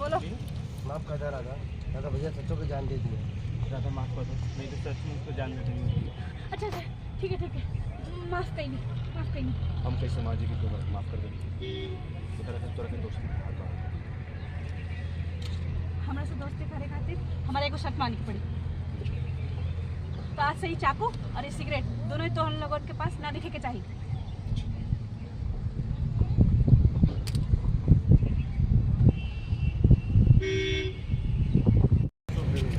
बोलो। माफ कर दे राधा, राधा भैया सच्चों को जान दे दिए। राधा माफ कर दो, नहीं तो सच में उसको जान दे देंगे। अच्छा अच्छा ठीक है माफ कहीं हम कैसे माजी की तो माफ कर देंगे। तोरा के दोस्ती हमारे से दोस्ती करे खातिर हमारे को शर्त माननी पड़ी। तो आज से ही चाकू और ये सिगरेट दोनों ही तो हम लोगों के पास ना दिखे के चाहिए।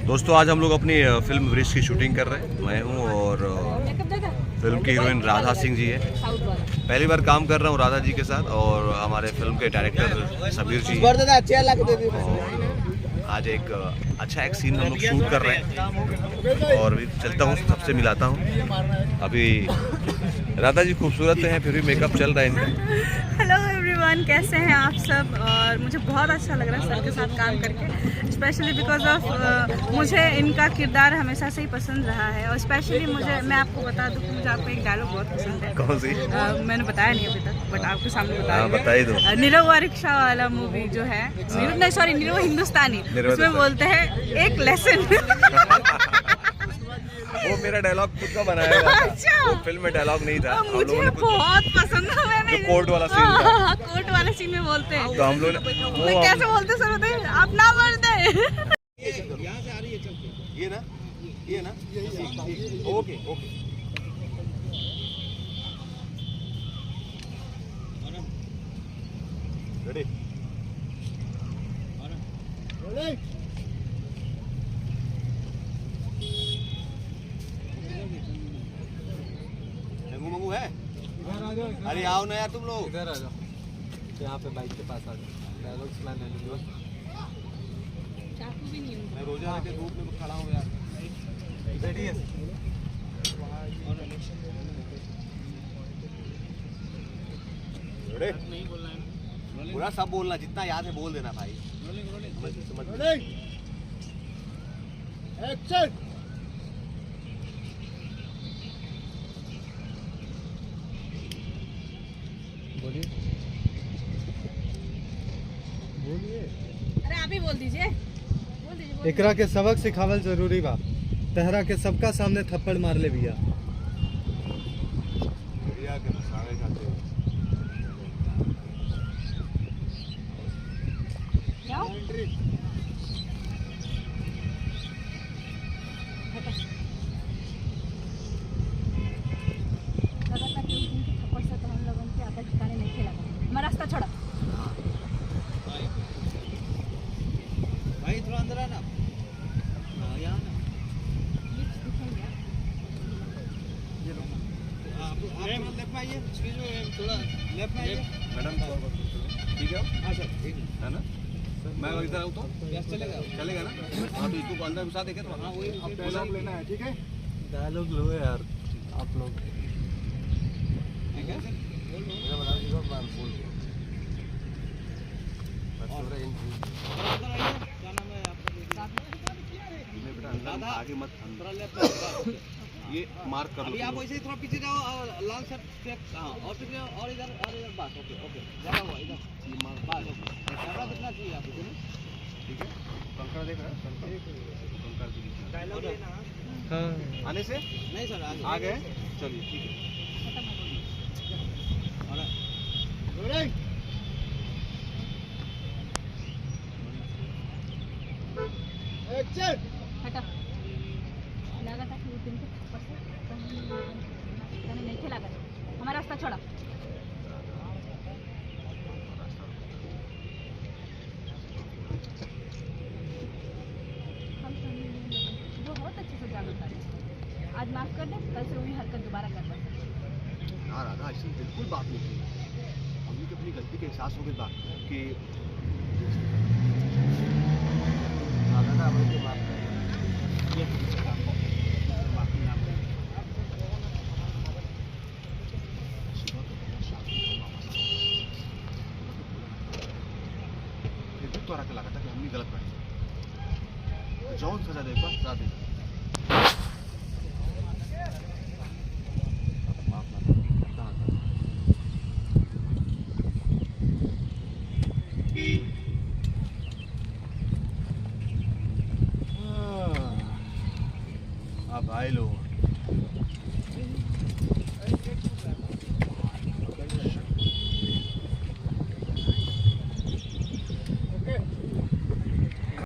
दोस्तों आज हम लोग अपनी फिल्म वृक्ष की शूटिंग कर रहे हैं। मैं हूं और फिल्म की हीरोइन राधा सिंह जी है। पहली बार काम कर रहा हूं राधा जी के साथ और हमारे फिल्म के डायरेक्टर सबीर जी। आज एक अच्छा एक सीन हम लोग शूट कर रहे हैं और भी चलता हूँ, सबसे मिलाता हूँ। अभी राधा जी खूबसूरत हैं, फिर भी मेकअप चल रहा है इनका। हेलो एवरीवन, कैसे हैं आप सब? और मुझे बहुत अच्छा लग रहा है सर के साथ काम करके, स्पेशली बिकॉज ऑफ मुझे इनका किरदार हमेशा से ही पसंद रहा है। और स्पेशली मैं आपको बता दूँ कि मुझे आपको एक डायलॉग बहुत पसंद है। कौन सी? मैंने बताया नहीं अभी तक, बट आपके सामने बता ही दो। नीरव रिक्शा वाला मूवी जो है, नीरव हिंदुस्तानी, उसमें बोलते हैं एक लेसन। वो मेरा डायलॉग खुद का बनाया था। अच्छा। वो फिल्म में डायलॉग नहीं था। मुझे बहुत पसंद है। मैंने कोर्ट वाला सीन था। कोर्ट वाला सीन में बोलते हैं। तो हम लोग कैसे बोलते सर बताइए, आप ना मर दे। यहाँ से आ रही है चल के। ये ना ओके रेडी। मंगू है? अरे आओ ना यार तुम लोग। इधर आ जाओ, यहाँ पे बाइक के पास आ जाओ। डायलॉग सुनाने दो। चाकू भी नहीं है। मैं रोजा के धूप में खड़ा हूँ यार। रेडी है? नहीं बोलना है, पूरा सब बोलना, जितना याद है बोल देना भाई। एक्शन। बोलिए। अरे आप ही बोल दीजिए। एकरा के सबक सिखावल जरूरी बा। तहरा के सबका सामने थप्पड़ मार ले भैया। रास्ता छोड़ा भाई, थोड़ा अंदर आना। यहाँ ना लेफ्ट में आइए, थोड़ा लेफ्ट में आइए मैडम। ठीक है, हाँ सर, ठीक है ना। मैं इधर आऊँ तो चलेगा ना। हाँ तो इसको अंदर घुसा देखे तो। हाँ वही डायलॉग लेना है, ठीक है। डायलॉग लो यार आप लोग, ठीक है। आगे मत, ये मार्क कर लो। अभी आप वैसे ही थोड़ा पीछे जाओ, लाल शर्ट चेक। हाँ और पीछे और इधर बस। ओके ज़्यादा हुआ इधर बस। कैमरा कितना चाहिए आपको? ठीक है, कंकड़ देख रहा है, कंकड़ डायलॉग लेना। हाँ आने से नहीं सर, आ गए। चलिए ठीक है। हटा। लगा था कि वो दिन के थप्पड़ से कहीं नहीं थे लगा। हमारा रास्ता छोड़ा। हम बहुत अच्छे से जानता है। आज माफ कर दे, कल से वही हरकत दोबारा कर दे। हाँ राधा, ऐसी बिल्कुल बात नहीं की। हमने की अपनी गलती के एहसास हो गई बात कि राधा मुझे माफ कर। लगा था कि हमने गलत बैठे। जौन सजा दे बस सजा दे। हाँ भाई लोग